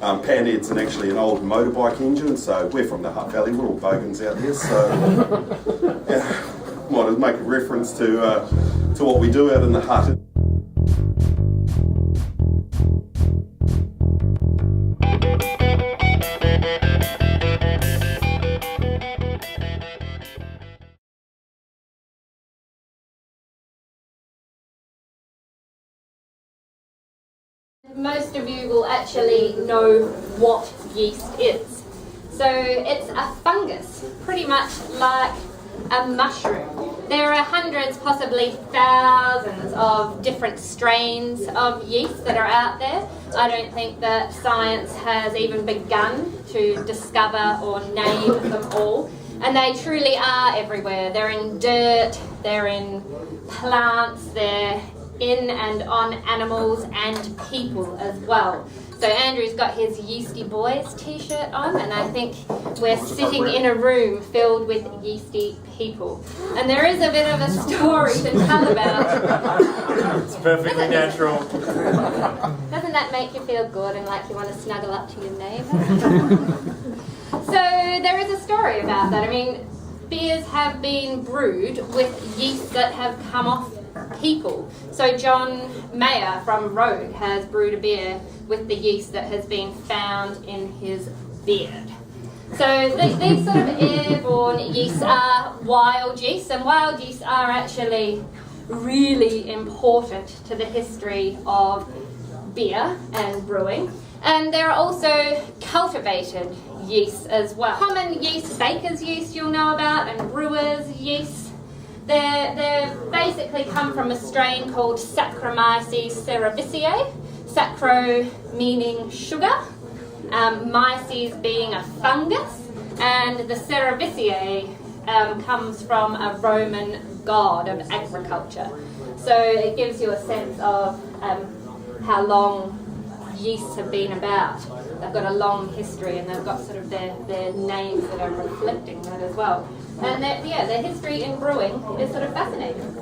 Panhead's actually an old motorbike engine, so we're from the Hutt Valley, we're all bogans out here, so yeah, might make a reference to what we do out in the Hutt. Most of you will actually know what yeast is. So it's a fungus, pretty much like a mushroom. There are hundreds, possibly thousands of different strains of yeast that are out there. I don't think that science has even begun to discover or name them all. And they truly are everywhere. They're in dirt, they're in plants, they're in and on animals and people as well. So Andrew's got his Yeasty Boys t-shirt on, and I think we're sitting in a room filled with yeasty people. And there is a bit of a story to tell about. It's perfectly natural. Doesn't that make you feel good and like you want to snuggle up to your neighbour? So there is a story about that. I mean, beers have been brewed with yeast that have come off people. So John Mayer from Rogue has brewed a beer with the yeast that has been found in his beard. So these sort of airborne yeasts are wild yeasts, and wild yeasts are actually really important to the history of beer and brewing. And there are also cultivated yeasts as well. Common yeast, baker's yeast you'll know about, and brewer's yeast. They basically come from a strain called Saccharomyces cerevisiae. Sacro meaning sugar, myces being a fungus, and the cerevisiae comes from a Roman god of agriculture. So it gives you a sense of how long yeasts have been about. They've got a long history, and they've got sort of their names that are reflecting that as well. And their history in brewing is sort of fascinating.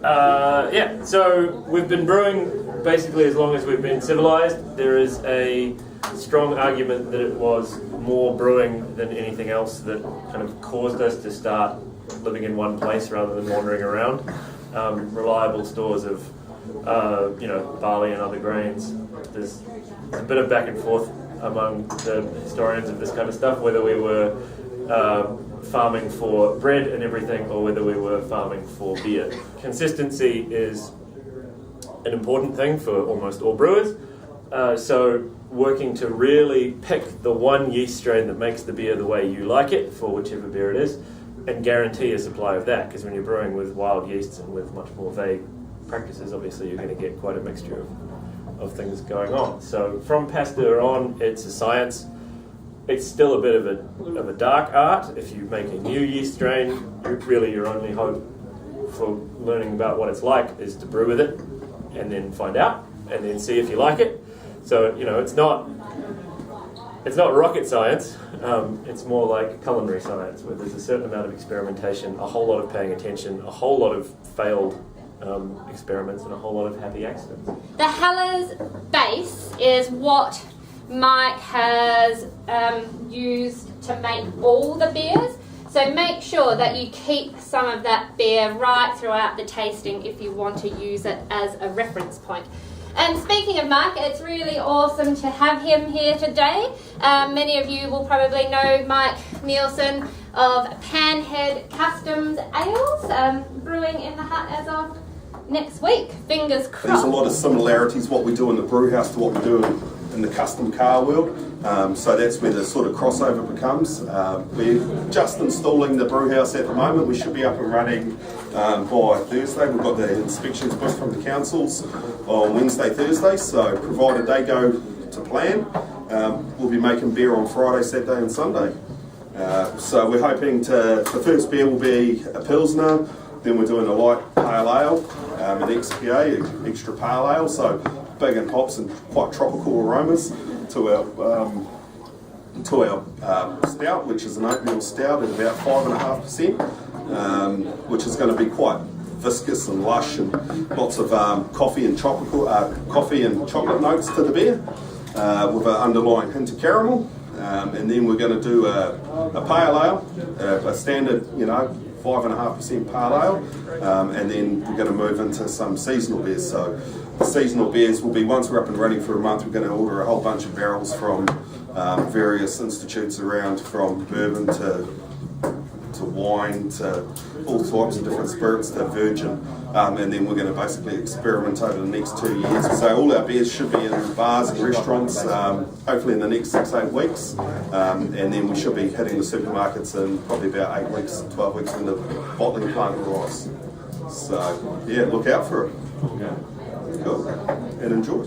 Yeah, so we've been brewing basically as long as we've been civilized. There is a strong argument that it was more brewing than anything else that kind of caused us to start living in one place rather than wandering around. Reliable stores of barley and other grains. There's a bit of back and forth among the historians of this kind of stuff, whether we were farming for bread and everything or whether we were farming for beer. Consistency is an important thing for almost all brewers, so working to really pick the one yeast strain that makes the beer the way you like it for whichever beer it is, and guarantee a supply of that, because when you're brewing with wild yeasts and with much more vague practices, obviously you're going to get quite a mixture of things going on. So from Pasteur on, it's a science. It's still a bit of a dark art. If you make a new yeast strain, really your only hope for learning about what it's like is to brew with it and then find out and then see if you like it. So, it's not rocket science. It's more like culinary science, where there's a certain amount of experimentation, a whole lot of paying attention, a whole lot of failed experiments, and a whole lot of happy accidents. The Heller's base is what Mike has used to make all the beers. So make sure that you keep some of that beer right throughout the tasting if you want to use it as a reference point. And speaking of Mike, it's really awesome to have him here today. Many of you will probably know Mike Nielsen of Panhead Customs Ales, brewing in the Hutt as of next week. Fingers crossed. There's a lot of similarities what we do in the brew house to what we do in the custom car world. So that's where the sort of crossover becomes. We're just installing the brew house at the moment. We should be up and running by Thursday. We've got the inspections booked from the councils on Wednesday, Thursday. So provided they go to plan, we'll be making beer on Friday, Saturday and Sunday. So we're hoping the first beer will be a Pilsner, then we're doing a light pale ale, an XPA, extra pale ale, so big in hops and quite tropical aromas to our stout, which is an oatmeal stout at about 5.5%, which is going to be quite viscous and lush and lots of coffee and chocolate notes to the beer. with an underlying hint of caramel. And then we're going to do a pale ale, a standard, 5.5% pale ale, and then we're going to move into some seasonal beers. So the seasonal beers will be, once we're up and running for a month, we're going to order a whole bunch of barrels from various institutes around, from bourbon to wine to all types of different spirits to virgin, and then we're going to basically experiment over the next 2 years. So all our beers should be in bars and restaurants, hopefully in the next 6-8 weeks, and then we should be hitting the supermarkets in probably about 8 weeks, 12 weeks when the bottling plant arrives. So yeah, look out for it. Cool, and enjoy.